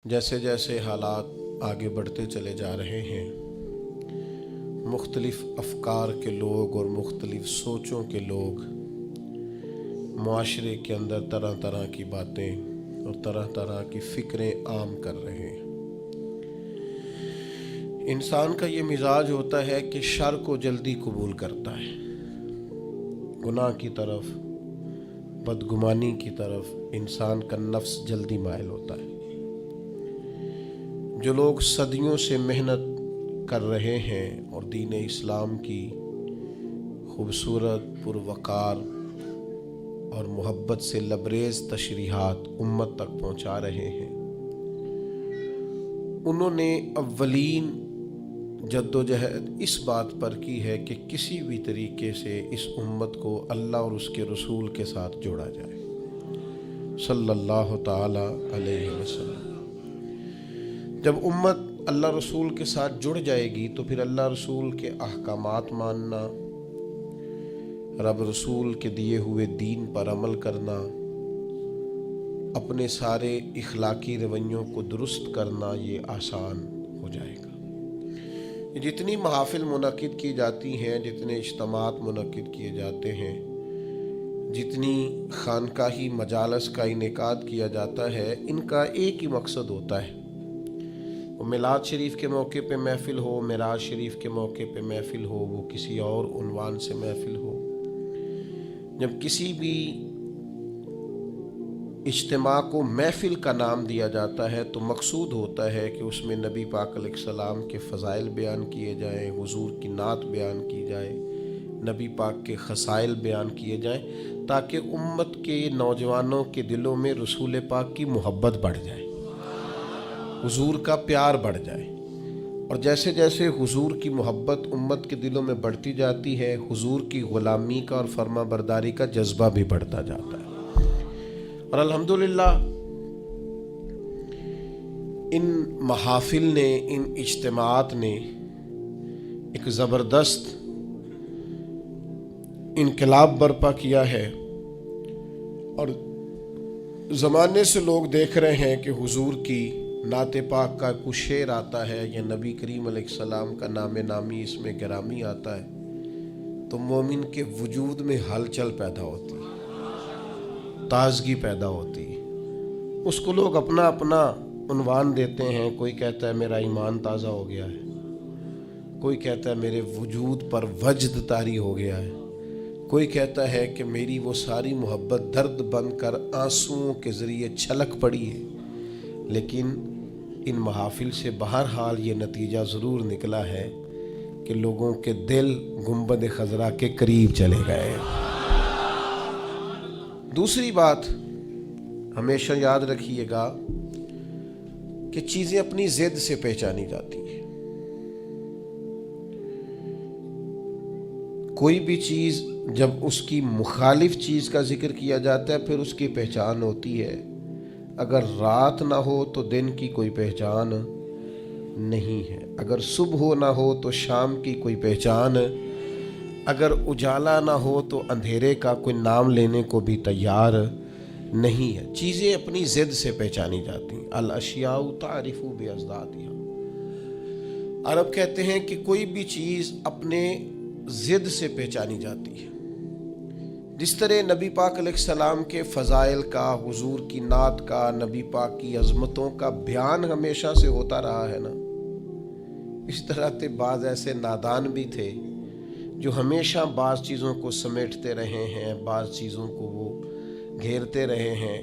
جیسے جیسے حالات آگے بڑھتے چلے جا رہے ہیں، مختلف افکار کے لوگ اور مختلف سوچوں کے لوگ معاشرے کے اندر طرح طرح کی باتیں اور طرح طرح کی فکریں عام کر رہے ہیں۔ انسان کا یہ مزاج ہوتا ہے کہ شر کو جلدی قبول کرتا ہے، گناہ کی طرف، بدگمانی کی طرف انسان کا نفس جلدی مائل ہوتا ہے۔ جو لوگ صدیوں سے محنت کر رہے ہیں اور دین اسلام کی خوبصورت، پروقار اور محبت سے لبریز تشریحات امت تک پہنچا رہے ہیں، انہوں نے اولین جد و جہد اس بات پر کی ہے کہ کسی بھی طریقے سے اس امت کو اللہ اور اس کے رسول کے ساتھ جوڑا جائے صلی اللہ تعالی علیہ وسلم۔ جب امت اللہ رسول کے ساتھ جڑ جائے گی تو پھر اللہ رسول کے احکامات ماننا، رب رسول کے دیے ہوئے دین پر عمل کرنا، اپنے سارے اخلاقی رویوں کو درست کرنا یہ آسان ہو جائے گا۔ جتنی محافل منعقد کی جاتی ہیں، جتنے اجتماعات منعقد کیے جاتے ہیں، جتنی خانقاہی مجالس کا انعقاد کیا جاتا ہے، ان کا ایک ہی مقصد ہوتا ہے، وہ میلاد شریف کے موقع پہ محفل ہو، معراج شریف کے موقع پہ محفل ہو، وہ کسی اور عنوان سے محفل ہو۔ جب کسی بھی اجتماع کو محفل کا نام دیا جاتا ہے تو مقصود ہوتا ہے کہ اس میں نبی پاک علیہ السلام کے فضائل بیان کیے جائیں، حضور کی نعت بیان کی جائے، نبی پاک کے خصائل بیان کیے جائیں، تاکہ امت کے نوجوانوں کے دلوں میں رسول پاک کی محبت بڑھ جائے، حضور کا پیار بڑھ جائے۔ اور جیسے جیسے حضور کی محبت امت کے دلوں میں بڑھتی جاتی ہے، حضور کی غلامی کا اور فرما برداری کا جذبہ بھی بڑھتا جاتا ہے۔ اور الحمدللہ ان محافل نے، ان اجتماعات نے ایک زبردست انقلاب برپا کیا ہے، اور زمانے سے لوگ دیکھ رہے ہیں کہ حضور کی نعت پاک کا کوئی شعر آتا ہے یا نبی کریم علیہ السلام کا نام نامی اس میں گرامی آتا ہے تو مومن کے وجود میں ہلچل پیدا ہوتی ہے، تازگی پیدا ہوتی ہے۔ اس کو لوگ اپنا اپنا عنوان دیتے ہیں، کوئی کہتا ہے میرا ایمان تازہ ہو گیا ہے، کوئی کہتا ہے میرے وجود پر وجد طاری ہو گیا ہے، کوئی کہتا ہے کہ میری وہ ساری محبت درد بن کر آنسوؤں کے ذریعے چھلک پڑی ہے۔ لیکن ان محافل سے بہرحال یہ نتیجہ ضرور نکلا ہے کہ لوگوں کے دل گنبد خضرا کے قریب چلے گئے۔ دوسری بات ہمیشہ یاد رکھیے گا کہ چیزیں اپنی ضد سے پہچانی جاتی ہیں۔ کوئی بھی چیز جب اس کی مخالف چیز کا ذکر کیا جاتا ہے پھر اس کی پہچان ہوتی ہے۔ اگر رات نہ ہو تو دن کی کوئی پہچان نہیں ہے، اگر صبح نہ ہو تو شام کی کوئی پہچان، اگر اجالا نہ ہو تو اندھیرے کا کوئی نام لینے کو بھی تیار نہیں ہے۔ چیزیں اپنی ضد سے پہچانی جاتی ہیں۔ الاشیاء تعرف باضدادها۔ عرب کہتے ہیں کہ کوئی بھی چیز اپنے ضد سے پہچانی جاتی ہے۔ جس طرح نبی پاک علیہ السلام کے فضائل کا، حضور کی نعت کا، نبی پاک کی عظمتوں کا بیان ہمیشہ سے ہوتا رہا ہے نا، اس طرح سے بعض ایسے نادان بھی تھے جو ہمیشہ بعض چیزوں کو سمیٹتے رہے ہیں، بعض چیزوں کو وہ گھیرتے رہے ہیں،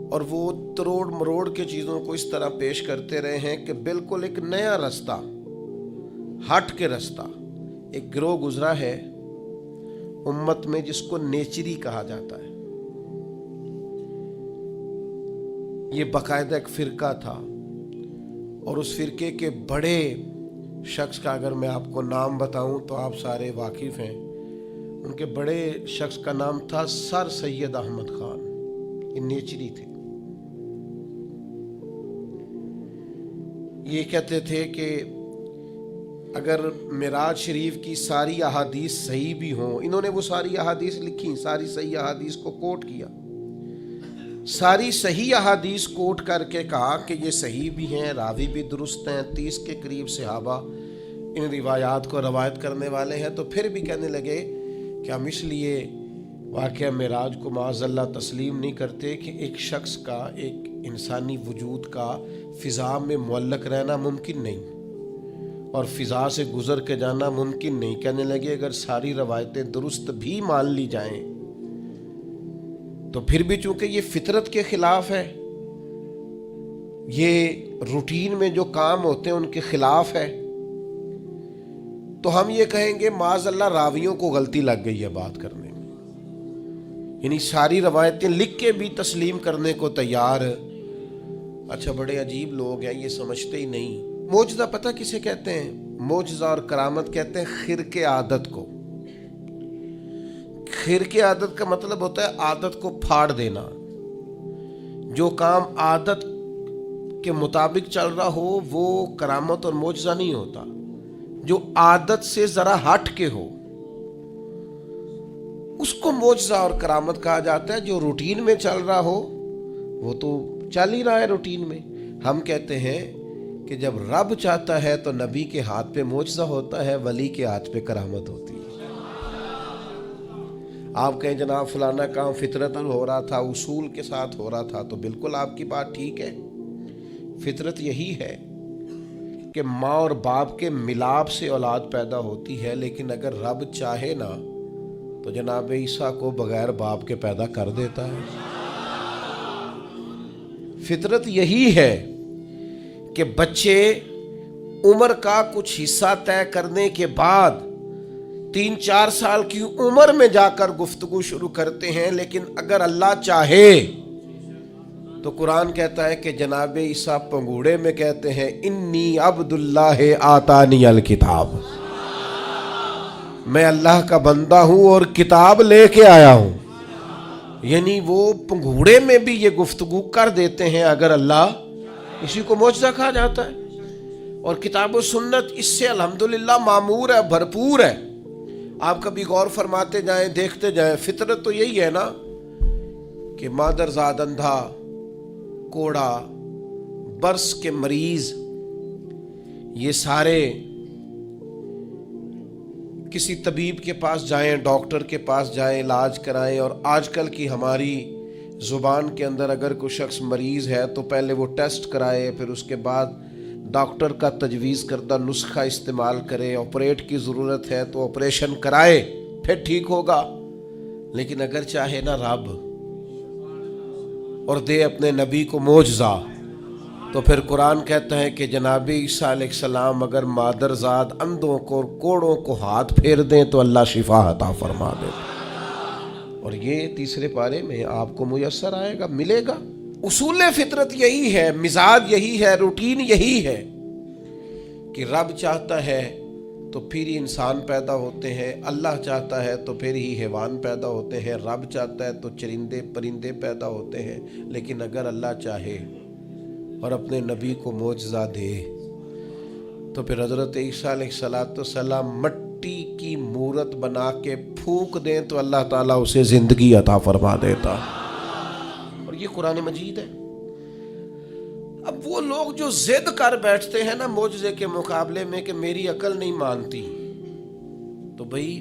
اور وہ تروڑ مروڑ کے چیزوں کو اس طرح پیش کرتے رہے ہیں کہ بالکل ایک نیا رستہ، ہٹ کے رستہ۔ ایک گروہ گزرا ہے امت میں جس کو نیچری کہا جاتا ہے، یہ باقاعدہ ایک فرقہ تھا، اور اس فرقے کے بڑے شخص کا اگر میں آپ کو نام بتاؤں تو آپ سارے واقف ہیں۔ ان کے بڑے شخص کا نام تھا سر سید احمد خان، یہ نیچری تھے۔ یہ کہتے تھے کہ اگر معراج شریف کی ساری احادیث صحیح بھی ہوں، انہوں نے وہ ساری احادیث لکھی، ساری صحیح احادیث کو کوٹ کیا، ساری صحیح احادیث کوٹ کر کے کہا کہ یہ صحیح بھی ہیں، راوی بھی درست ہیں، 30 کے قریب صحابہ ان روایات کو روایت کرنے والے ہیں، تو پھر بھی کہنے لگے کہ ہم اس لیے واقعہ معراج کو معاذ اللہ تسلیم نہیں کرتے کہ ایک شخص کا، ایک انسانی وجود کا فضا میں معلق رہنا ممکن نہیں اور فضا سے گزر کے جانا ممکن نہیں۔ کہنے لگے اگر ساری روایتیں درست بھی مان لی جائیں تو پھر بھی چونکہ یہ فطرت کے خلاف ہے، یہ روٹین میں جو کام ہوتے ہیں ان کے خلاف ہے، تو ہم یہ کہیں گے معاذ اللہ راویوں کو غلطی لگ گئی ہے بات کرنے میں، یعنی ساری روایتیں لکھ کے بھی تسلیم کرنے کو تیار۔ اچھا بڑے عجیب لوگ ہیں، یہ سمجھتے ہی نہیں۔ معجزہ پتہ کسے کہتے ہیں؟ معجزہ اور کرامت کہتے ہیں خرق عادت کو۔ خرق عادت کا مطلب ہوتا ہے عادت کو پھاڑ دینا۔ جو کام عادت کے مطابق چل رہا ہو وہ کرامت اور معجزہ نہیں ہوتا، جو عادت سے ذرا ہٹ کے ہو اس کو معجزہ اور کرامت کہا جاتا ہے۔ جو روٹین میں چل رہا ہو وہ تو چل ہی رہا ہے روٹین میں۔ ہم کہتے ہیں کہ جب رب چاہتا ہے تو نبی کے ہاتھ پہ معجزہ ہوتا ہے، ولی کے ہاتھ پہ کرامت ہوتی ہے۔ آپ کہیں جناب فلانا کام فطرتاً ہو رہا تھا، اصول کے ساتھ ہو رہا تھا، تو بالکل آپ کی بات ٹھیک ہے۔ فطرت یہی ہے کہ ماں اور باپ کے ملاپ سے اولاد پیدا ہوتی ہے، لیکن اگر رب چاہے نا تو جناب عیسیٰ کو بغیر باپ کے پیدا کر دیتا ہے۔ فطرت یہی ہے کہ بچے عمر کا کچھ حصہ طے کرنے کے بعد 3-4 سال کی عمر میں جا کر گفتگو شروع کرتے ہیں، لیکن اگر اللہ چاہے تو قرآن کہتا ہے کہ جناب عیسیٰ پنگوڑے میں کہتے ہیں انی عبد اللہ آتانی الکتاب، میں اللہ کا بندہ ہوں اور کتاب لے کے آیا ہوں۔ یعنی وہ پنگوڑے میں بھی یہ گفتگو کر دیتے ہیں اگر اللہ، اسی کو معجزہ کہا جاتا ہے۔ اور کتاب و سنت اس سے الحمدللہ معمور ہے، بھرپور ہے۔ آپ کبھی غور فرماتے جائیں، دیکھتے جائیں، فطرت تو یہی ہے نا کہ مادرزاد اندھا، کوڑا، برس کے مریض، یہ سارے کسی طبیب کے پاس جائیں، ڈاکٹر کے پاس جائیں، علاج کرائیں۔ اور آج کل کی ہماری زبان کے اندر اگر کوئی شخص مریض ہے تو پہلے وہ ٹیسٹ کرائے، پھر اس کے بعد ڈاکٹر کا تجویز کردہ نسخہ استعمال کرے، آپریٹ کی ضرورت ہے تو آپریشن کرائے، پھر ٹھیک ہوگا۔ لیکن اگر چاہے نا رب اور دے اپنے نبی کو معجزہ، تو پھر قرآن کہتا ہے کہ جناب عیسیٰ علیہ السلام اگر مادرزاد اندھوں کو اور کوڑوں کو ہاتھ پھیر دیں تو اللہ شفا عطا فرما دے۔ اور یہ تیسرے پارے میں آپ کو میسر آئے گا، ملے گا۔ اصول فطرت یہی ہے، مزاج یہی ہے، روٹین یہی ہے کہ رب چاہتا ہے تو پھر ہی انسان پیدا ہوتے ہیں، اللہ چاہتا ہے تو پھر ہی حیوان پیدا ہوتے ہیں، رب چاہتا ہے تو چرندے پرندے پیدا ہوتے ہیں۔ لیکن اگر اللہ چاہے اور اپنے نبی کو معجزہ دے تو پھر حضرت عیسیٰ علیہ السلام مٹی کی مورت بنا کے پھونک دیں تو اللہ تعالیٰ اسے زندگی عطا فرما دیتا۔ اور یہ قرآن مجید ہے۔ اب وہ لوگ جو ضد کر بیٹھتے ہیں نا معجزے کے مقابلے میں کہ میری عقل نہیں مانتی، تو بھئی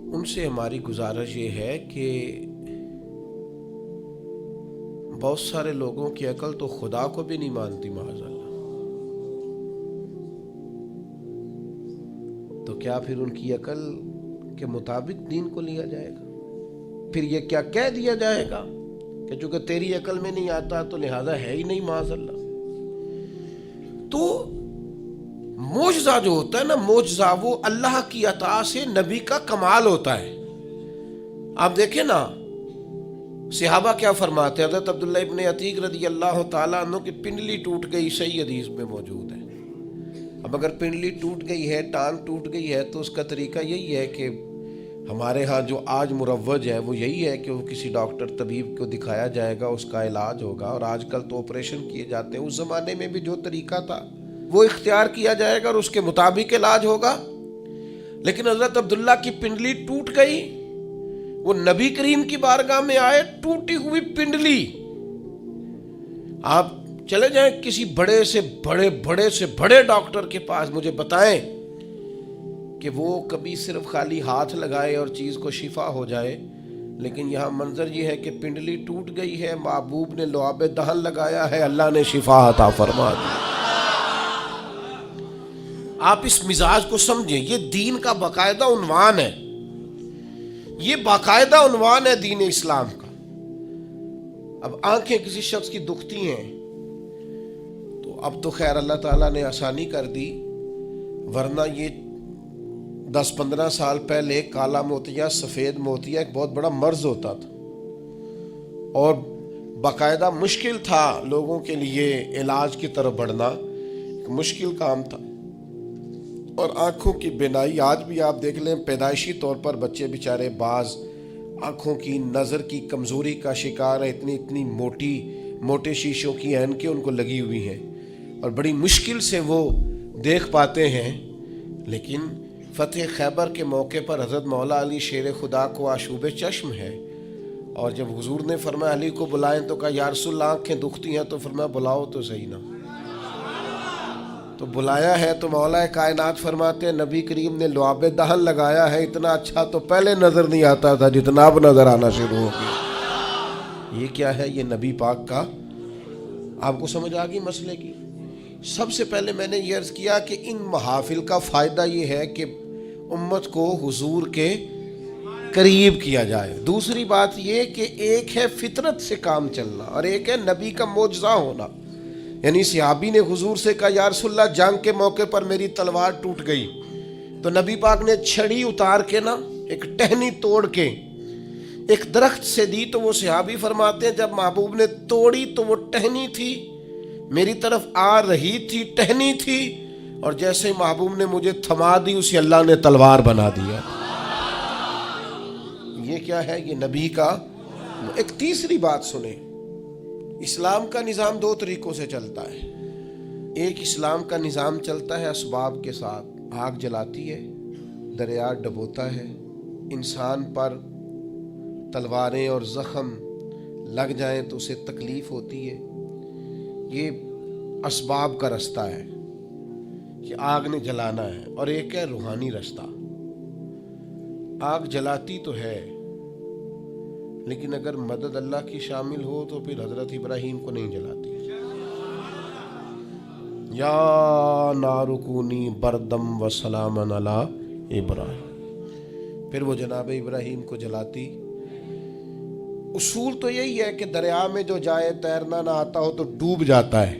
ان سے ہماری گزارش یہ ہے کہ بہت سارے لوگوں کی عقل تو خدا کو بھی نہیں مانتی معاذ اللہ، تو کیا پھر ان کی عقل کے مطابق دین کو لیا جائے گا؟ پھر یہ کیا کہہ دیا جائے گا کہ چونکہ تیری عقل میں نہیں آتا تو لہذا ہے ہی نہیں معاذ اللہ۔ تو معجزہ جو ہوتا ہے نا، معجزہ وہ اللہ کی عطا سے نبی کا کمال ہوتا ہے۔ آپ دیکھیں نا صحابہ کیا فرماتے ہیں، حضرت عبداللہ ابن عتیق رضی اللہ تعالیٰ عنہ کی پنڈلی ٹوٹ گئی، صحیح حدیث میں موجود ہے۔ اب اگر پنڈلی ٹوٹ گئی ہے، ٹانگ ٹوٹ گئی ہے، تو اس کا طریقہ یہی ہے کہ ہمارے ہاں جو آج مروج ہے وہ یہی ہے کہ وہ کسی ڈاکٹر طبیب کو دکھایا جائے گا، اس کا علاج ہوگا۔ اور آج کل تو آپریشن کیے جاتے ہیں، اس زمانے میں بھی جو طریقہ تھا وہ اختیار کیا جائے گا اور اس کے مطابق علاج ہوگا۔ لیکن حضرت عبداللہ کی پنڈلی ٹوٹ گئی وہ نبی کریم کی بارگاہ میں آئے ٹوٹی ہوئی پنڈلی. آپ چلے جائیں کسی بڑے سے بڑے ڈاکٹر کے پاس, مجھے بتائیں کہ وہ کبھی صرف خالی ہاتھ لگائے اور چیز کو شفا ہو جائے. لیکن یہاں منظر یہ ہے کہ پنڈلی ٹوٹ گئی ہے, محبوب نے لعاب دہن لگایا ہے, اللہ نے شفا عطا فرما دی. آپ اس مزاج کو سمجھیں, یہ دین کا باقاعدہ عنوان ہے, یہ باقاعدہ عنوان ہے دین اسلام کا. اب آنکھیں کسی شخص کی دکھتی ہیں تو اب تو خیر اللہ تعالیٰ نے آسانی کر دی, ورنہ یہ 10-15 سال پہلے کالا موتیا سفید موتیا ایک بہت بڑا مرض ہوتا تھا اور باقاعدہ مشکل تھا لوگوں کے لیے علاج کی طرف بڑھنا, ایک مشکل کام تھا. اور آنکھوں کی بینائی آج بھی آپ دیکھ لیں, پیدائشی طور پر بچے بیچارے بعض آنکھوں کی نظر کی کمزوری کا شکار ہیں, اتنی موٹے شیشوں کی اینکیں ان کو لگی ہوئی ہیں اور بڑی مشکل سے وہ دیکھ پاتے ہیں. لیکن فتح خیبر کے موقع پر حضرت مولا علی شیر خدا کو آشوب چشم ہے, اور جب حضور نے فرمایا علی کو بلائیں تو کہا یا رسول اللہ آنکھیں دکھتی ہیں, تو فرمایا بلاؤ تو صحیح نا. تو بلایا ہے تو مولا کائنات فرماتے ہیں نبی کریم نے لعاب دہن لگایا ہے, اتنا اچھا تو پہلے نظر نہیں آتا تھا جتنا اب نظر آنا شروع ہو گیا. یہ کیا ہے؟ یہ نبی پاک کا. آپ کو سمجھ آ گئی مسئلے کی؟ سب سے پہلے میں نے یہ عرض کیا کہ ان محافل کا فائدہ یہ ہے کہ امت کو حضور کے قریب کیا جائے. دوسری بات یہ کہ ایک ہے فطرت سے کام چلنا اور ایک ہے نبی کا معجزہ ہونا. یعنی صحابی نے حضور سے کہا یا رسول اللہ جنگ کے موقع پر میری تلوار ٹوٹ گئی, تو نبی پاک نے چھڑی اتار کے نا ایک ٹہنی توڑ کے ایک درخت سے دی. تو وہ صحابی فرماتے ہیں جب محبوب نے توڑی تو وہ ٹہنی تھی میری طرف آ رہی تھی, ٹہنی تھی, اور جیسے ہی محبوب نے مجھے تھما دی اسی اللہ نے تلوار بنا دیا. یہ کیا ہے؟ یہ نبی کا. ایک تیسری بات سنیں, اسلام کا نظام 2 طریقوں سے چلتا ہے. ایک اسلام کا نظام چلتا ہے اسباب کے ساتھ, آگ جلاتی ہے, دریا ڈبوتا ہے, انسان پر تلواریں اور زخم لگ جائیں تو اسے تکلیف ہوتی ہے. یہ اسباب کا رستہ ہے کہ آگ نے جلانا ہے. اور ایک ہے روحانی رستہ. آگ جلاتی تو ہے لیکن اگر مدد اللہ کی شامل ہو تو پھر حضرت ابراہیم کو نہیں جلاتی. یا نار کونی بردم و سلاما علی ابراہیم, پھر وہ جناب ابراہیم کو جلاتی. اصول تو یہی ہے کہ دریا میں جو جائے تیرنا نہ آتا ہو تو ڈوب جاتا ہے,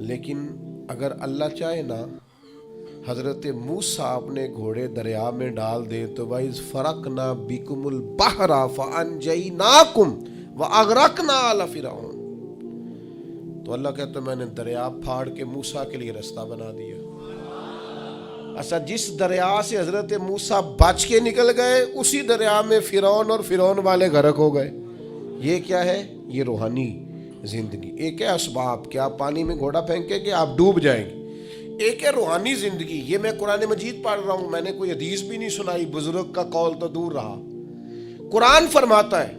لیکن اگر اللہ چاہے نا حضرت موسیٰ اپنے گھوڑے دریا میں ڈال دے تو وَإِذْ فَرَقْنَا بِكُمُ الْبَحْرَ فَأَنْجَيْنَاكُمْ وَأَغْرَقْنَا آلَ فِرْعَوْنَ, تو اللہ کہتا ہے میں نے دریا پھاڑ کے موسیٰ کے لیے رستہ بنا دیا. اچھا, جس دریا سے حضرت موسیٰ بچ کے نکل گئے اسی دریا میں فرعون اور فرعون والے غرق ہو گئے. یہ کیا ہے؟ یہ روحانی زندگی. ایک ہے اسباب کہ آپ پانی میں گھوڑا پھینکیں گے آپ ڈوب جائیں گے. ایک ہے روحانی زندگی. یہ میں قرآن مجید پڑھ رہا ہوں, میں نے کوئی حدیث بھی نہیں سنائی, بزرگ کا قول تو دور رہا. قرآن فرماتا ہے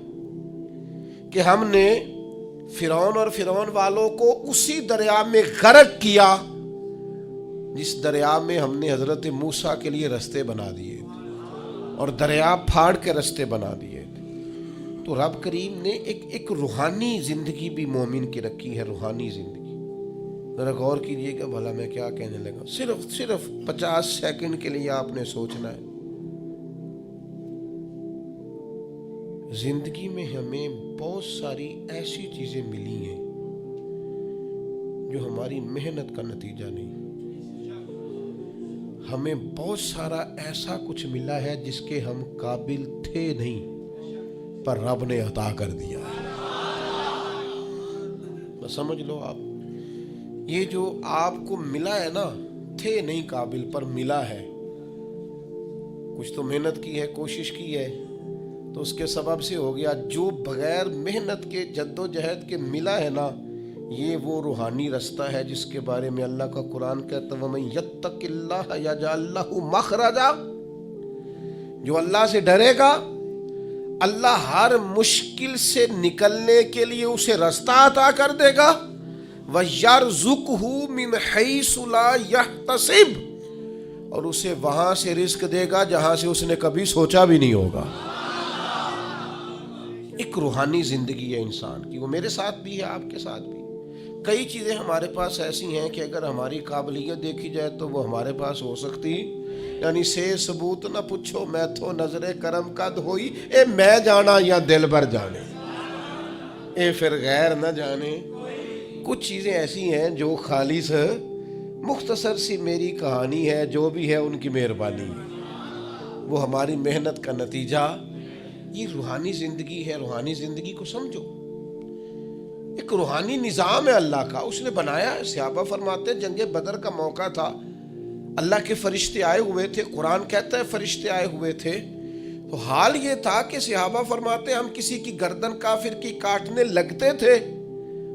کہ ہم نے فرعون اور فرعون والوں کو اسی دریا میں غرق کیا جس دریا میں ہم نے حضرت موسیٰ کے لیے رستے بنا دیے اور دریا پھاڑ کے رستے بنا دیے. تو رب کریم نے ایک روحانی زندگی بھی مومن کی رکھی ہے. روحانی زندگی ذرا غور کیجئے کہ بھلا میں کیا کہنے لگا. صرف 50 سیکنڈ کے لیے آپ نے سوچنا ہے. زندگی میں ہمیں بہت ساری ایسی چیزیں ملی ہیں جو ہماری محنت کا نتیجہ نہیں. ہمیں بہت سارا ایسا کچھ ملا ہے جس کے ہم قابل تھے نہیں پر رب نے عطا کر دیا. بس سمجھ لو آپ, یہ جو آپ کو ملا ہے نا, تھے نہیں قابل پر ملا ہے. کچھ تو محنت کی ہے, کوشش کی ہے تو اس کے سبب سے ہو گیا. جو بغیر محنت کے جد و جہد کے ملا ہے نا, یہ وہ روحانی رستہ ہے جس کے بارے میں اللہ کا قرآن کہتا ہے وَمَن يَتَّقِ اللَّهَ يَجْعَل لَّهُ مَخْرَجًا. جو اللہ سے ڈرے گا اللہ ہر مشکل سے نکلنے کے لیے اسے راستہ عطا کر دے گا. وَيَرْزُقْهُ مِنْ حَيْثُ لَا يَحْتَسِبُ, اور اسے وہاں سے رزق دے گا جہاں سے اس نے کبھی سوچا بھی نہیں ہوگا. ایک روحانی زندگی ہے انسان کی, وہ میرے ساتھ بھی ہے, آپ کے ساتھ بھی. کئی چیزیں ہمارے پاس ایسی ہیں کہ اگر ہماری قابلیت دیکھی جائے تو وہ ہمارے پاس ہو سکتی, یعنی سے ثبوت نہ پوچھو میں تو نظر کرم قد ہوئی, اے میں جانا یا دل بھر جانے, اے پھر غیر نہ جانے. کچھ چیزیں ایسی ہیں جو خالص مختصر سی میری کہانی ہے, جو بھی ہے ان کی مہربانی ہے, وہ ہماری محنت کا نتیجہ. یہ روحانی زندگی ہے. روحانی زندگی کو سمجھو, ایک روحانی نظام ہے اللہ کا, اس نے بنایا ہے. صحابہ فرماتے ہیں جنگ بدر کا موقع تھا, اللہ کے فرشتے آئے ہوئے تھے, قرآن کہتا ہے فرشتے آئے ہوئے تھے. تو حال یہ تھا کہ صحابہ فرماتے ہم کسی کی گردن کافر کی کاٹنے لگتے تھے,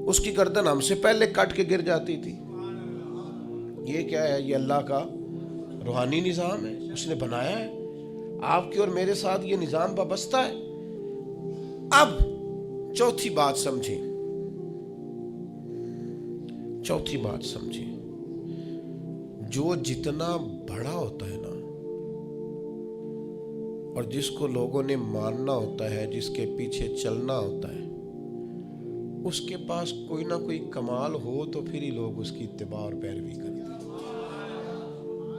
اس کی گردن ہم سے پہلے کٹ کے گر جاتی تھی. یہ کیا ہے؟ یہ اللہ کا روحانی نظام ہے, اس نے بنایا ہے. آپ کے اور میرے ساتھ یہ نظام وابستہ ہے. اب چوتھی بات سمجھیں, چوتھی بات سمجھیں, جو جتنا بڑا ہوتا ہے نا, اور جس کو لوگوں نے ماننا ہوتا ہے, جس کے پیچھے چلنا ہوتا ہے, اس کے پاس کوئی نہ کوئی کمال ہو تو پھر ہی لوگ اس کی اتباع اور پیروی کرتے ہیں.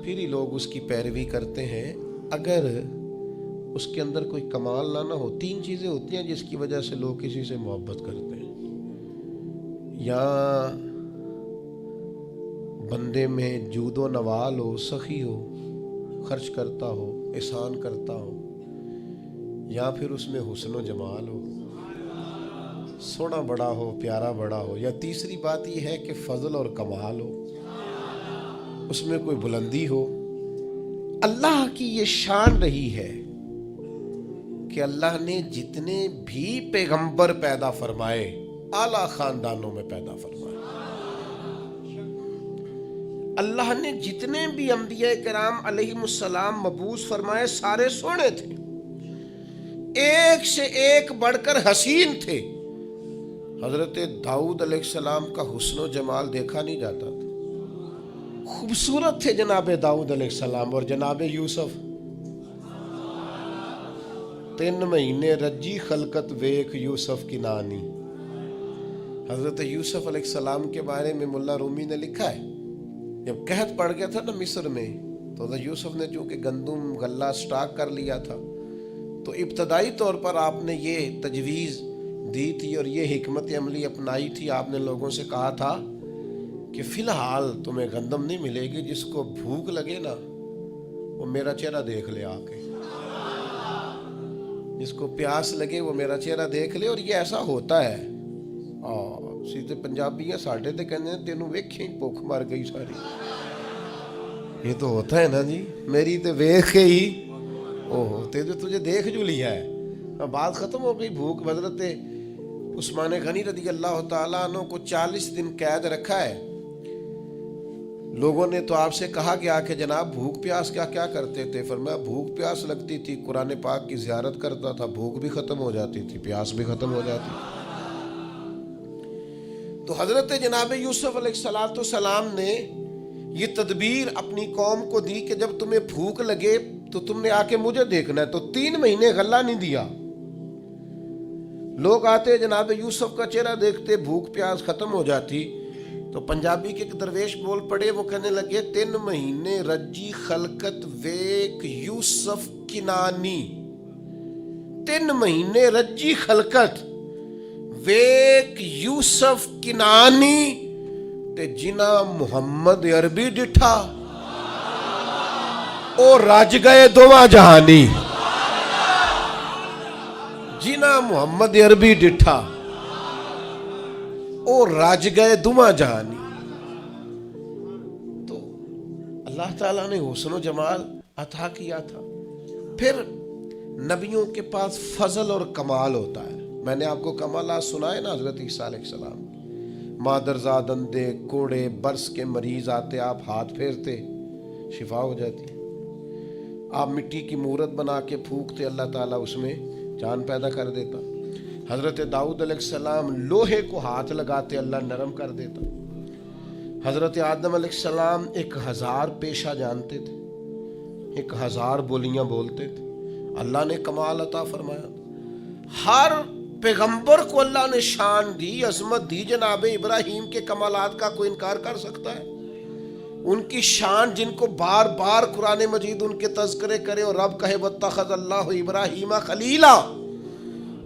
پھر ہی لوگ اس کی پیروی کرتے ہیں. اگر اس کے اندر کوئی کمال نہ ہو, تین چیزیں ہوتی ہیں جس کی وجہ سے لوگ کسی سے محبت کرتے ہیں. یا بندے میں جود و نوال ہو, سخی ہو, خرچ کرتا ہو, احسان کرتا ہو, یا پھر اس میں حسن و جمال ہو, سونا بڑا ہو, پیارا بڑا ہو, یا تیسری بات یہ ہے کہ فضل اور کمال ہو, اس میں کوئی بلندی ہو. اللہ کی یہ شان رہی ہے کہ اللہ نے جتنے بھی پیغمبر پیدا فرمائے اعلیٰ خاندانوں میں پیدا فرمائے. اللہ نے جتنے بھی انبیاء کرام علیہم السلام مبعوث فرمائے سارے سونے تھے, ایک سے ایک بڑھ کر حسین تھے. حضرت داؤد علیہ السلام کا حسن و جمال دیکھا نہیں جاتا تھا, خوبصورت تھے جناب داؤد علیہ السلام. اور جناب یوسف 3 مہینے رجی خلقت ویک یوسف کی نانی. حضرت یوسف علیہ السلام کے بارے میں ملا رومی نے لکھا ہے, جب قحط پڑ گیا تھا نا مصر میں, تو حضرت یوسف نے چونکہ گندم غلہ سٹاک کر لیا تھا, تو ابتدائی طور پر آپ نے یہ تجویز دی تھی اور یہ حکمت عملی اپنائی تھی. آپ نے لوگوں سے کہا تھا کہ فی الحال تمہیں گندم نہیں ملے گی, جس کو بھوک لگے نا وہ میرا چہرہ دیکھ لے آ کے, جس کو پیاس لگے وہ میرا چہرہ دیکھ لے. اور یہ ایسا ہوتا ہے. سیدھے پنجابیاں ساڈے تے کہندے نے تینوں ویکھیں بھوک مر گئی ساری. یہ تو ہوتا ہے نا جی, میری تے ویکھ کے ہی اوہ تجھے دیکھ جو لیا ہے. بات ختم ہو گئی. بھوک. حضرت عثمان غنی رضی اللہ تعالیٰ عنہ کو 40 دن قید رکھا ہے. لوگوں نے تو آپ سے کہا گیا کہ جناب بھوک پیاس کیا کرتے تھے؟ فرمایا بھوک پیاس لگتی تھی, قرآن پاک کی زیارت کرتا تھا, بھوک بھی ختم ہو جاتی تھی, پیاس بھی ختم ہو جاتی تھی. تو حضرت جناب یوسف علیہ السلام نے یہ تدبیر اپنی قوم کو دی کہ جب تمہیں بھوک لگے تو تم نے آ کے مجھے دیکھنا ہے. تو 3 مہینے غلہ نہیں دیا. لوگ آتے جناب یوسف کا چہرہ دیکھتے, بھوک پیاس ختم ہو جاتی. تو پنجابی کے ایک درویش بول پڑے, وہ کہنے لگے 3 مہینے رجی خلقت ویک یوسف کنانی. 3 مہینے رجی خلقت ویک یوسف کنانی تے جنا محمد عربی ڈٹھا او رج گئے دوواں جہانی. جنا محمد عربی ڈٹھا او رج گئے دوواں جہانی. تو اللہ تعالیٰ نے حسن و جمال عطا کیا تھا. پھر نبیوں کے پاس فضل اور کمال ہوتا ہے. میں نے آپ کو کمالات سنائے نا حضرت عیسیٰ علیہ السلام. مادرزاد اندھے کوڑے برس کے مریض آتے, آپ ہاتھ پھیرتے شفا ہو جاتی. آپ مٹی کی مورت بنا کے پھونکتے، اللہ تعالیٰ اس میں جان پیدا کر دیتا۔ حضرت داؤد علیہ السلام لوہے کو ہاتھ لگاتے، اللہ نرم کر دیتا۔ حضرت آدم علیہ السلام 1000 پیشہ جانتے تھے، 1000 بولیاں بولتے تھے، اللہ نے کمال عطا فرمایا۔ ہر پیغمبر کو اللہ نے شان دی، عظمت دی۔ جناب ابراہیم کے کمالات کا کوئی انکار کر سکتا ہے؟ ان کی شان جن کو بار بار قرآن مجید ان کے تذکرے کرے اور رب کہے واتخذ اللہ ابراہیم خلیلا،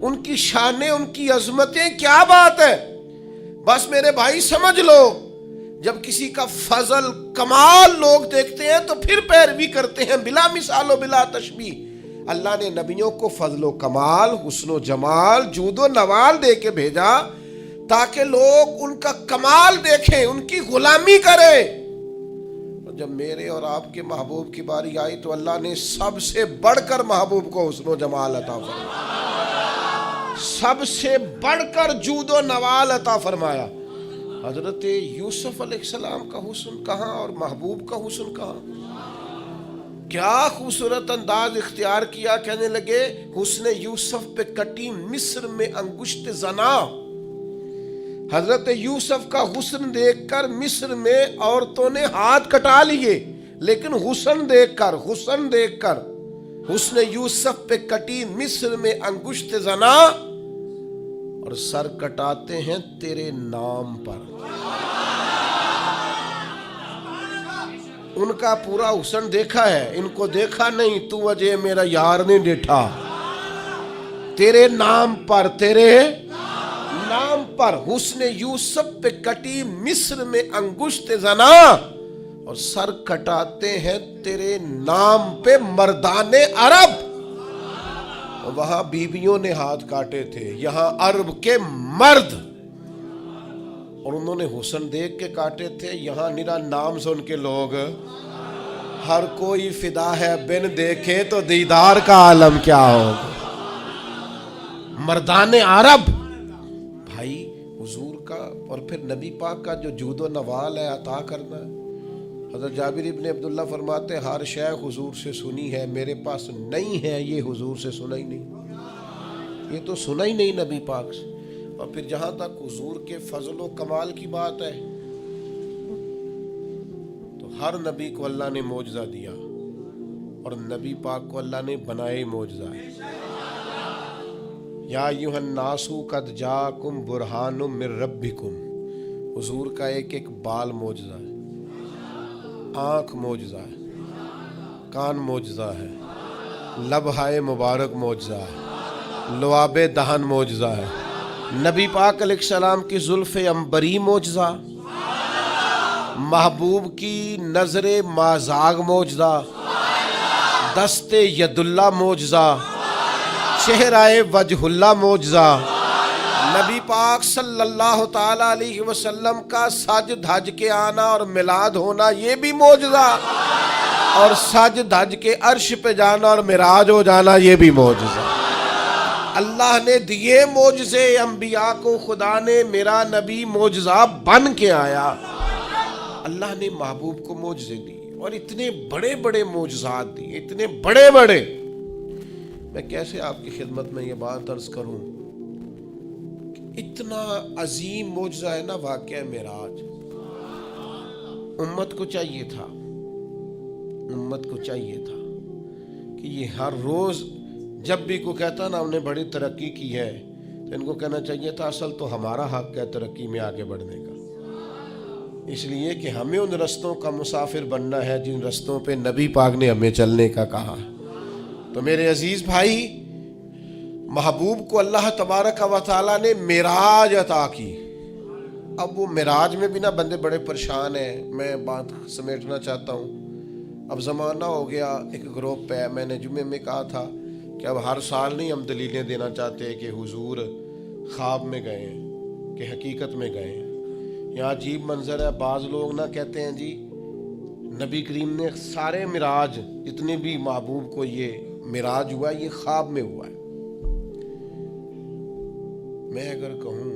ان کی شانیں، ان کی عظمتیں، کیا بات ہے۔ بس میرے بھائی سمجھ لو، جب کسی کا فضل کمال لوگ دیکھتے ہیں تو پھر پیروی کرتے ہیں بلا مثال و بلا تشبیہ۔ اللہ نے نبیوں کو فضل و کمال، حسن و جمال، جود و نوال دے کے بھیجا تاکہ لوگ ان کا کمال دیکھیں، ان کی غلامی کریں۔ اور جب میرے اور آپ کے محبوب کی باری آئی تو اللہ نے سب سے بڑھ کر محبوب کو حسن و جمال عطا فرمایا، سب سے بڑھ کر جود و نوال عطا فرمایا۔ حضرت یوسف علیہ السلام کا حسن کہاں اور محبوب کا حسن کہاں؟ کیا خوبصورت انداز اختیار کیا، کہنے لگے حسن یوسف پہ کٹی مصر میں انگشت زنا۔ حضرت یوسف کا حسن دیکھ کر مصر میں عورتوں نے ہاتھ کٹا لیے، لیکن حسن دیکھ کر حسن یوسف پہ کٹی مصر میں انگشت زنا، اور سر کٹاتے ہیں تیرے نام پر۔ ان کا پورا حسن دیکھا ہے، ان کو دیکھا نہیں۔ تو وجہ میرا یار نہیں ڈیٹھا، تیرے نام پر، تیرے نام پر حسن یوسف پہ کٹی مصر میں انگشت زنا، اور سر کٹاتے ہیں تیرے نام پہ مردان عرب۔ وہاں بیویوں نے ہاتھ کاٹے تھے، یہاں عرب کے مرد، اور انہوں نے حسن دیکھ کے کاٹے تھے، یہاں نرا نام سن کے لوگ۔ ہر کوئی فدا ہے بن دیکھے تو دیدار کا عالم کیا ہوگا۔ مردان عرب بھائی حضور کا، اور پھر نبی پاک کا جو جود و نوال ہے عطا کرنا ہے۔ حضرت جابر ابن عبداللہ فرماتے ہیں ہر شے حضور سے سنی ہے، میرے پاس نہیں ہے یہ حضور سے سنا ہی نہیں، یہ تو سنا ہی نہیں نبی پاک سے۔ اور پھر جہاں تک حضور کے فضل و کمال کی بات ہے تو ہر نبی کو اللہ نے معجزہ دیا، اور نبی پاک کو اللہ نے بنائے معجزہ ہے۔ یا ایھا الناس قد جاءکم برہان من ربکم، حضور کا ایک ایک بال معجزہ ہے، آنکھ معجزہ ہے، کان معجزہ ہے، لبہائے مبارک معجزہ ہے، لعاب دہن معجزہ ہے، نبی پاک علیہ السلام کی زلف عنبری معجزہ، محبوب کی نظر مازاغ معجزہ، دست ید اللہ معجزہ، چہرہ وجہ اللہ معجزہ، نبی پاک صلی اللہ تعالیٰ علیہ وسلم کا سج دھج کے آنا اور میلاد ہونا یہ بھی معجزہ، اور سج دھج کے عرش پہ جانا اور معراج ہو جانا یہ بھی معجزہ۔ اللہ نے دیے معجزے انبیاء کو، خدا نے میرا نبی معجزہ بن کے آیا۔ اللہ نے محبوب کو معجزے دی، اور اتنے بڑے بڑے معجزات دی، اتنے بڑے بڑے۔ میں کیسے آپ کی خدمت میں یہ بات عرض کروں، اتنا عظیم معجزہ ہے نا واقعہ معراج۔ امت کو چاہیے تھا کہ یہ ہر روز جب بھی کوئی کہتا نا انہیں بڑی ترقی کی ہے تو ان کو کہنا چاہیے تھا اصل تو ہمارا حق ہے ترقی میں آگے بڑھنے کا، اس لیے کہ ہمیں ان رستوں کا مسافر بننا ہے جن رستوں پہ نبی پاک نے ہمیں چلنے کا کہا۔ تو میرے عزیز بھائی، محبوب کو اللہ تبارک و تعالیٰ نے معراج عطا کی۔ اب وہ معراج میں بھی نا بندے بڑے پریشان ہیں، میں بات سمیٹنا چاہتا ہوں۔ اب زمانہ ہو گیا، ایک گروپ ہے، میں نے جمعے میں کہا تھا کہ اب ہر سال نہیں ہم دلیلیں دینا چاہتے کہ حضور خواب میں گئے ہیں کہ حقیقت میں گئے ہیں۔ یہاں عجیب منظر ہے، بعض لوگ نہ کہتے ہیں جی نبی کریم نے سارے معراج جتنے بھی محبوب کو یہ معراج ہوا یہ خواب میں ہوا ہے۔ میں اگر کہوں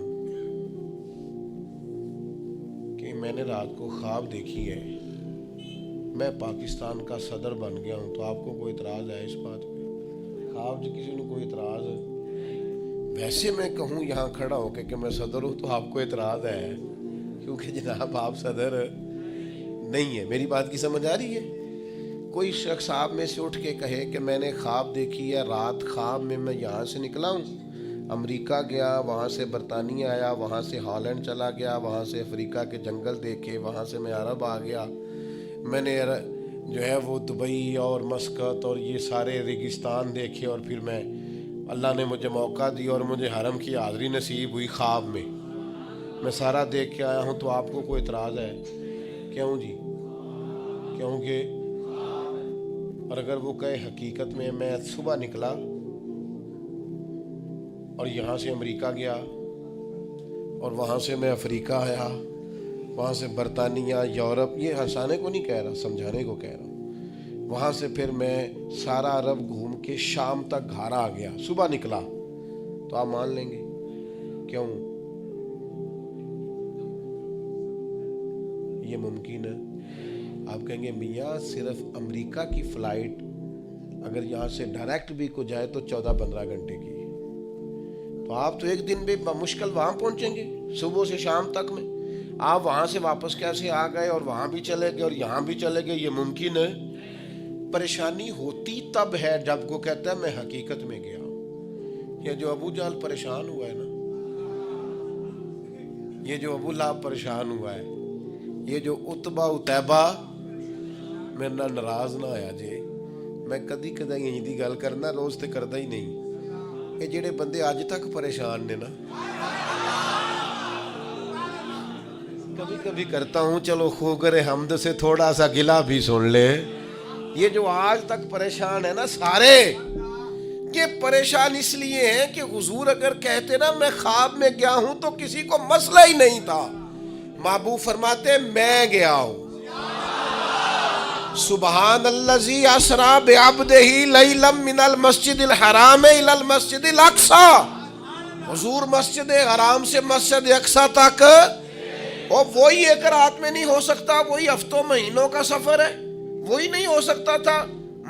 کہ میں نے رات کو خواب دیکھی ہے میں پاکستان کا صدر بن گیا ہوں، تو آپ کو کوئی اعتراض ہے اس بات پہ؟ خواب جو کسی نے کوئی اعتراض ہے؟ ویسے میں کہوں یہاں کھڑا ہو کہ میں صدر ہوں تو آپ کو اعتراض ہے، کیونکہ جناب آپ صدر نہیں ہے۔ میری بات کی سمجھ آ رہی ہے؟ کوئی شخص آپ میں سے اٹھ کے کہے کہ میں نے خواب دیکھی ہے، رات خواب میں یہاں سے نکلا ہوں، امریکہ گیا، وہاں سے برطانیہ آیا، وہاں سے ہالینڈ چلا گیا، وہاں سے افریقہ کے جنگل دیکھے، وہاں سے میں عرب آ گیا، میں نے جو ہے وہ دبئی اور مسقط اور یہ سارے ریگستان دیکھے، اور پھر اللہ نے مجھے موقع دی اور مجھے حرم کی حاضری نصیب ہوئی خواب میں سارا دیکھ کے آیا ہوں، تو آپ کو کوئی اعتراض ہے؟ کیوں جی؟ کیونکہ اور اگر وہ کہے حقیقت میں صبح نکلا اور یہاں سے امریکہ گیا اور وہاں سے میں افریقہ آیا، وہاں سے برطانیہ، یورپ، یہ ہنسانے کو نہیں کہہ رہا، سمجھانے کو کہہ رہا ہوں، وہاں سے پھر میں سارا عرب گھوم کے شام تک گھر آ گیا، صبح نکلا، تو آپ مان لیں گے؟ کیوں؟ یہ ممکن ہے؟ آپ کہیں گے میاں صرف امریکہ کی فلائٹ اگر یہاں سے ڈائریکٹ بھی کو جائے تو 14-15 گھنٹے کی، تو آپ تو ایک دن بھی بمشکل وہاں پہنچیں گے، صبح سے شام تک میں۔ آپ وہاں سے واپس کیسے آ گئے اور وہاں بھی چلے گئے اور یہاں بھی چلے گئے؟ یہ ممکن ہے؟ پریشانی ہوتی تب ہے جب کو کہتا ہے میں حقیقت میں گیا ہوں۔ یہ جو ابو جہل پریشان ہوا ہے نا، یہ جو ابو لہب پریشان ہوا ہے، یہ جو اتبا اتیبہ، میرے نال ناراض نہ آیا جی، میں کدی یہی دی گل کرنا، روز تے کردا ہی نہیں۔ یہ جڑے بندے آج تک پریشان نے نا، کبھی کرتا ہوں چلو خوگر حمد سے تھوڑا سا گلا بھی سن لے۔ یہ جو آج تک پریشان ہے نا سارے، یہ پریشان اس لیے ہیں کہ حضور اگر کہتے نا میں خواب میں گیا ہوں تو کسی کو مسئلہ ہی نہیں تھا۔ محبوب فرماتے میں گیا ہوں۔ سبحان الذی اسری بعبدہ لیلا من المسجد الحرام الی المسجد الاقصی۔ حضور مسجد حرام سے مسجد اقصی تک، اور وہی ایک رات میں نہیں ہو سکتا، وہی ہفتوں مہینوں کا سفر ہے، وہی نہیں ہو سکتا تھا۔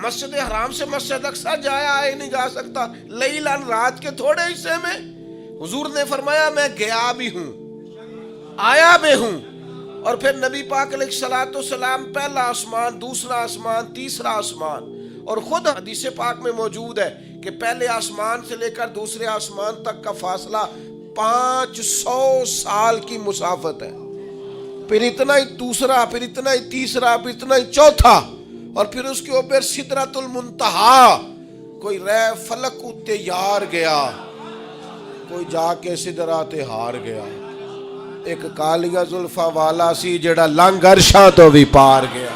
مسجد حرام سے مسجد اقصی جایا آئے نہیں جا سکتا، لیلاً رات کے تھوڑے حصے میں۔ حضور نے فرمایا میں گیا بھی ہوں، آیا بھی ہوں، اور پھر نبی پاک علیہ الصلوۃ والسلام پہلا آسمان، دوسرا آسمان، تیسرا آسمان، اور خود حدیث پاک میں موجود ہے کہ پہلے آسمان سے لے کر دوسرے آسمان تک کا فاصلہ 500 سال کی مسافت ہے، پھر اتنا ہی دوسرا، پھر اتنا ہی تیسرا، پھر اتنا ہی چوتھا، اور پھر اس کے اوپر سدرۃ المنتہا۔ کوئی رہ فلک اتے یار گیا، کوئی جا کے سدرات ہار گیا، ایک کالیا زلفا والا سی جڑا لنگ عرشاں تو بھی پار گیا۔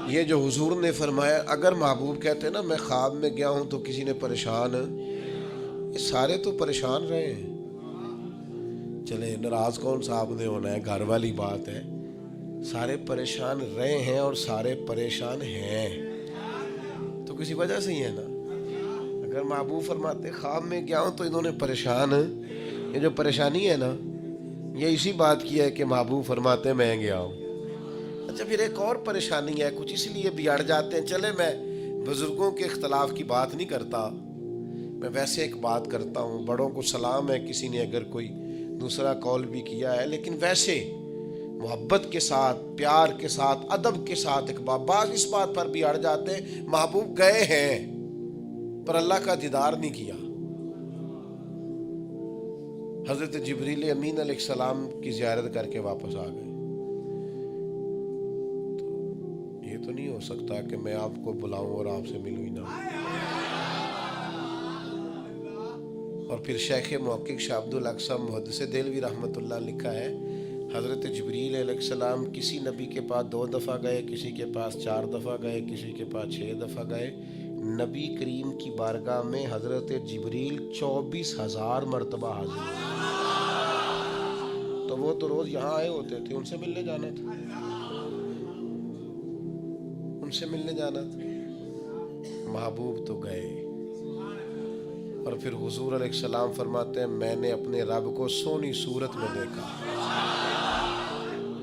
یہ جو حضور نے فرمایا، اگر محبوب کہتے نا میں خواب میں گیا ہوں تو کسی نے پریشان، یہ سارے تو پریشان رہے ہیں۔ چلے ناراض کون صاحب نے ہونا ہے، گھر والی بات ہے، سارے پریشان رہے ہیں اور سارے پریشان ہیں تو کسی وجہ سے ہی ہے نا۔ اگر محبوب فرماتے خواب میں گیا ہوں تو انہوں نے پریشان، یہ جو پریشانی ہے نا یہ اسی بات کی ہے کہ محبوب فرماتے میں گیا ہوں۔ اچھا پھر ایک اور پریشانی ہے، کچھ اس لیے بھی اڑ جاتے ہیں۔ چلے میں بزرگوں کے اختلاف کی بات نہیں کرتا، میں ویسے ایک بات کرتا ہوں، بڑوں کو سلام ہے کسی نے اگر کوئی دوسرا قول بھی کیا ہے، لیکن ویسے محبت کے ساتھ، پیار کے ساتھ، ادب کے ساتھ ایک بعض اس بات پر بھی اڑ جاتے ہیں محبوب گئے ہیں پر اللہ کا دیدار نہیں کیا۔ حضرت جبریل امین علیہ السلام کی زیارت کر کے واپس آ گئے، تو یہ تو نہیں ہو سکتا کہ میں آپ کو بلاؤں اور آپ سے ملوں ہی نہ۔ اور پھر شیخ محقق شاہ عبد الاقصی محدث دہلوی رحمۃ اللہ لکھا ہے حضرت جبریل علیہ السلام کسی نبی کے پاس 2 دفعہ گئے، کسی کے پاس 4 دفعہ گئے، کسی کے پاس 6 دفعہ گئے۔ نبی کریم کی بارگاہ میں حضرت جبریل 24,000 مرتبہ حاضر ہوئے، تو وہ تو روز یہاں آئے ہوتے تھے، ان سے ملنے جانا تھا، ان سے ملنے جانا تھا۔ محبوب تو گئے، اور پھر حضور علیہ السلام فرماتے ہیں میں نے اپنے رب کو سونی صورت میں دیکھا،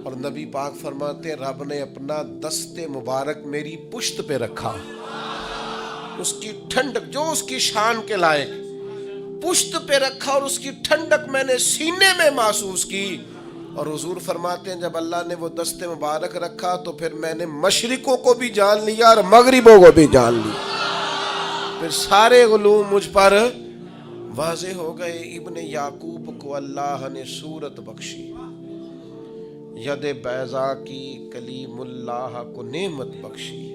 اور نبی پاک فرماتے ہیں رب نے اپنا دست مبارک میری پشت پہ رکھا، اس کی ٹھنڈک جو اس کی شان کے لائق پشت پہ رکھا، اور اس کی ٹھنڈک میں نے سینے میں محسوس کی۔ اور حضور فرماتے ہیں جب اللہ نے وہ دست مبارک رکھا تو پھر میں نے مشرقوں کو بھی جان لیا اور مغربوں کو بھی جان لیا، پھر سارے علوم مجھ پر واضح ہو گئے۔ ابن یعقوب کو اللہ نے صورت بخشی، ید بیضا کی کلیم اللہ کو نعمت بخشی،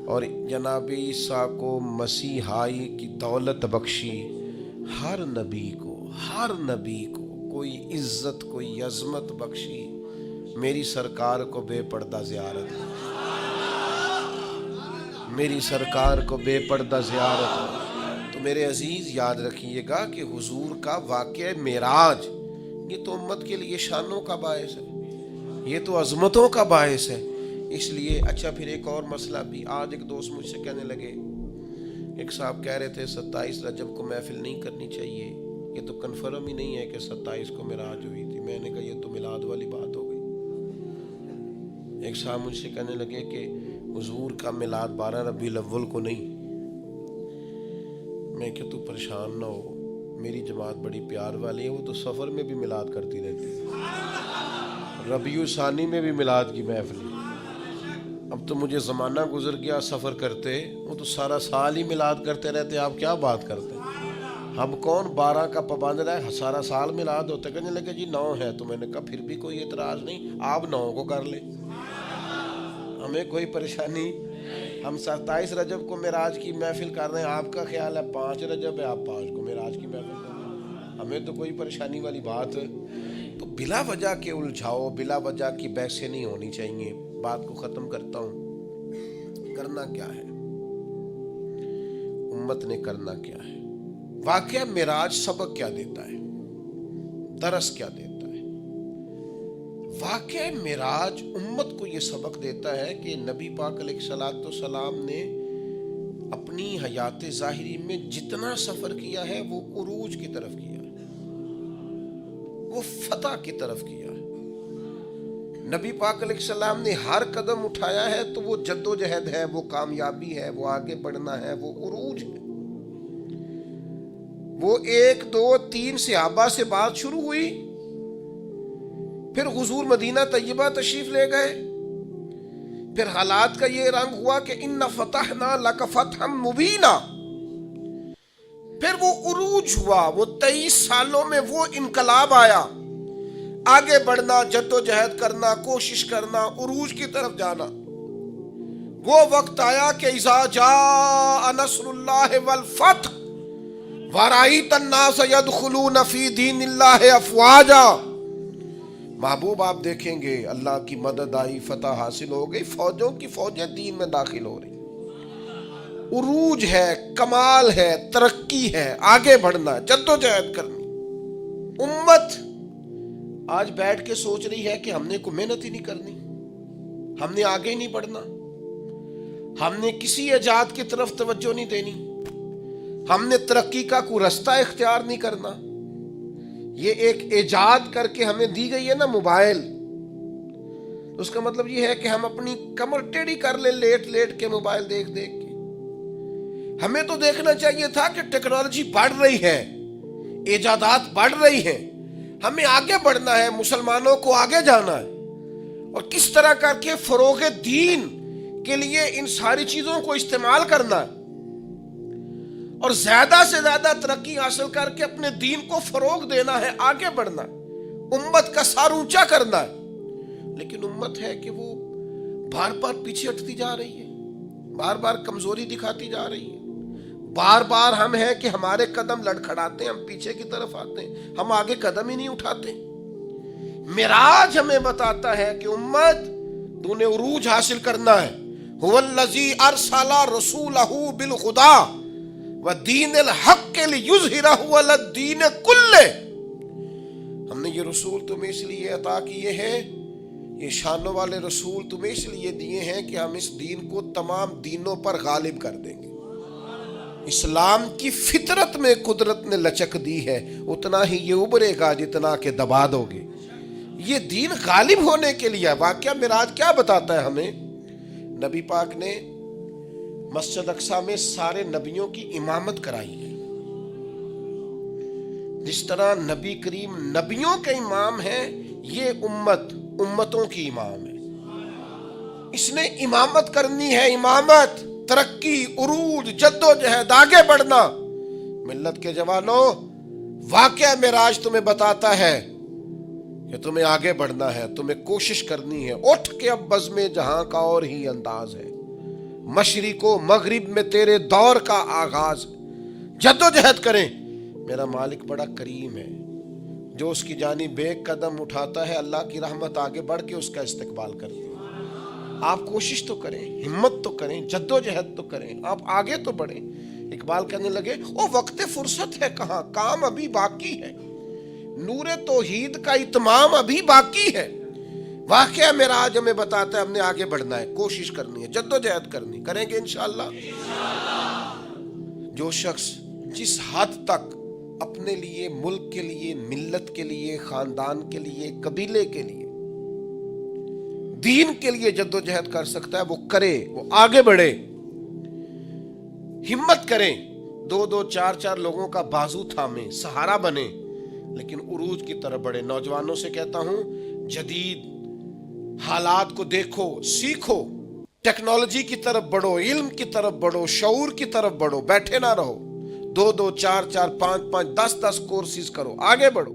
اور جناب عیسیٰ کو مسیحائی کی دولت بخشی۔ ہر نبی کو کوئی عزت کوئی عظمت بخشی، میری سرکار کو بے پردہ زیارت، میری سرکار کو بے پردہ زیارت۔ تو میرے عزیز یاد رکھیے گا کہ حضور کا واقعہ معراج یہ تو امت کے لیے شانوں کا باعث ہے، یہ تو عظمتوں کا باعث ہے۔ اس لیے اچھا پھر ایک اور مسئلہ بھی، آج ایک دوست مجھ سے کہنے لگے، ایک صاحب کہہ رہے تھے 27 رجب کو محفل نہیں کرنی چاہیے، یہ تو کنفرم ہی نہیں ہے کہ 27 کو معراج ہوئی تھی۔ میں نے کہا یہ تو میلاد والی بات ہو گئی۔ ایک صاحب مجھ سے کہنے لگے کہ حضور کا میلاد 12 ربیع الاول کو نہیں۔ میں کہ تو پریشان نہ ہو، میری جماعت بڑی پیار والی ہے، وہ تو سفر میں بھی میلاد کرتی رہتی ہے، ربیع ثانی میں بھی میلاد کی محفل ہے۔ اب تو مجھے زمانہ گزر گیا سفر کرتے، وہ تو سارا سال ہی میلاد کرتے رہتے، آپ کیا بات کرتے ہیں؟ اب کون 12 کا پابند رہا، سارا سال میلاد ہوتا ہے۔ کہنے لگے جی 9 ہے، تو میں نے کہا پھر بھی کوئی اعتراض نہیں، آپ 9 کو کر لیں، ہمیں کوئی پریشانی۔ ہم 27 رجب کو معراج کی محفل کر رہے ہیں، آپ کا خیال ہے 5 رجب ہے، آپ 5 کو معراج کی محفل کر رہے ہیں، ہمیں تو کوئی پریشانی والی بات۔ تو بلا وجہ کے الجھاؤ، بلا وجہ کی بحثیں نہیں ہونی چاہیے۔ بات کو ختم کرتا ہوں، کرنا کیا ہے، امت نے کرنا کیا ہے؟ واقعہ معراج سبق کیا دیتا ہے، درس کیا دیتا ہے؟ واقعہ معراج امت کو یہ سبق دیتا ہے کہ نبی پاک علیہ الصلوۃ والسلام نے اپنی حیات ظاہری میں جتنا سفر کیا ہے وہ عروج کی طرف کیا ہے، وہ فتح کی طرف کیا ہے۔ نبی پاک علیہ السلام نے ہر قدم اٹھایا ہے تو وہ جد و جہد ہے، وہ کامیابی ہے، وہ آگے بڑھنا ہے، وہ عروج ہے۔ وہ 1 2 3 صحابہ سے بات شروع ہوئی، پھر حضور مدینہ طیبہ تشریف لے گئے، پھر حالات کا یہ رنگ ہوا کہ ان فتحنا لک فتحا مبینا، پھر وہ عروج ہوا، وہ 23 سالوں میں وہ انقلاب آیا، آگے بڑھنا، جد و جہد کرنا، کوشش کرنا، عروج کی طرف جانا۔ وہ وقت آیا کہ اذا جاء نصر اللہ والفتح ورأیت الناس يدخلون فی دین اللہ افواجا، محبوب آپ دیکھیں گے اللہ کی مدد آئی، فتح حاصل ہو گئی، فوجوں کی فوجیں دین میں داخل ہو رہی، عروج ہے، کمال ہے، ترقی ہے، آگے بڑھنا، جد و جہد کرنی۔ امت آج بیٹھ کے سوچ رہی ہے کہ ہم نے کوئی محنت ہی نہیں کرنی، ہم نے آگے نہیں بڑھنا، ہم نے کسی ایجاد کی طرف توجہ نہیں دینی، ہم نے ترقی کا کوئی رستہ اختیار نہیں کرنا۔ یہ ایک ایجاد کر کے ہمیں دی گئی ہے نا موبائل، اس کا مطلب یہ ہے کہ ہم اپنی کمر ٹیڑھی کر لیں لیٹ لیٹ کے موبائل دیکھ دیکھ کے۔ ہمیں تو دیکھنا چاہیے تھا کہ ٹیکنالوجی بڑھ رہی ہے، ایجادات بڑھ رہی ہیں، ہمیں آگے بڑھنا ہے، مسلمانوں کو آگے جانا ہے، اور کس طرح کر کے فروغ دین کے لیے ان ساری چیزوں کو استعمال کرنا ہے، اور زیادہ سے زیادہ ترقی حاصل کر کے اپنے دین کو فروغ دینا ہے، آگے بڑھنا ہے، امت کا سر اونچا کرنا ہے۔ لیکن امت ہے کہ وہ بار بار پیچھے ہٹتی جا رہی ہے، بار بار کمزوری دکھاتی جا رہی ہے، بار بار ہم ہیں کہ ہمارے قدم لڑکھڑاتے ہیں، ہم پیچھے کی طرف آتے ہیں، ہم آگے قدم ہی نہیں اٹھاتے۔ معراج ہمیں بتاتا ہے کہ امت تو نے عروج حاصل کرنا ہے۔ هو الذی ارسل رسولہ بالہدی ودین الحق لیظہرہ علی الدین کلہ۔ ہم نے یہ رسول تمہیں اس لیے عطا کیے ہیں، یہ شانوں والے رسول تمہیں اس لیے دیے ہیں کہ ہم اس دین کو تمام دینوں پر غالب کر دیں گے۔ اسلام کی فطرت میں قدرت نے لچک دی ہے، اتنا ہی یہ ابھرے گا جتنا کہ دبا دو گے۔ یہ دین غالب ہونے کے لیے. واقعہ معراج کیا بتاتا ہے ہمیں؟ نبی پاک نے مسجد اقصی میں سارے نبیوں کی امامت کرائی ہے. جس طرح نبی کریم نبیوں کے امام ہیں، یہ امتوں کی امام ہے. اس نے امامت کرنی ہے. امامت، ترقی، عروج، جد و جہد، آگے بڑھنا. ملت کے جوانوں، واقعہ معراج تمہیں بتاتا ہے کہ تمہیں آگے بڑھنا ہے، تمہیں کوشش کرنی ہے. اٹھ کے اب بزم جہاں کا اور ہی انداز ہے. مشرق و مغرب میں تیرے دور کا آغاز. جد و جہد کریں. میرا مالک بڑا کریم ہے. جو اس کی جانب ایک قدم اٹھاتا ہے، اللہ کی رحمت آگے بڑھ کے اس کا استقبال کرتی ہے. آپ کوشش تو کریں، ہمت تو کریں، جد و جہد تو کریں، آپ آگے تو بڑھیں. اقبال کہنے لگے او وقت فرصت ہے کہاں، کام ابھی باقی ہے، نور توحید کا اتمام ابھی باقی ہے. واقعہ معراج ہمیں بتاتا ہے ہم نے آگے بڑھنا ہے، کوشش کرنی ہے، جد و جہد کرنی. کریں گے انشاءاللہ. جو شخص جس حد تک اپنے لیے، ملک کے لیے، ملت کے لیے، خاندان کے لیے، قبیلے کے لیے، دین کے لیے جد و جہد کر سکتا ہے، وہ کرے، وہ آگے بڑھے. ہمت کریں، 2-2 4-4 لوگوں کا بازو تھامیں، سہارا بنے، لیکن عروج کی طرف بڑھے. نوجوانوں سے کہتا ہوں، جدید حالات کو دیکھو، سیکھو، ٹیکنالوجی کی طرف بڑھو، علم کی طرف بڑھو، شعور کی طرف بڑھو. بیٹھے نہ رہو. 2-2 4-4 5-5 10-10 کورسز کرو، آگے بڑھو.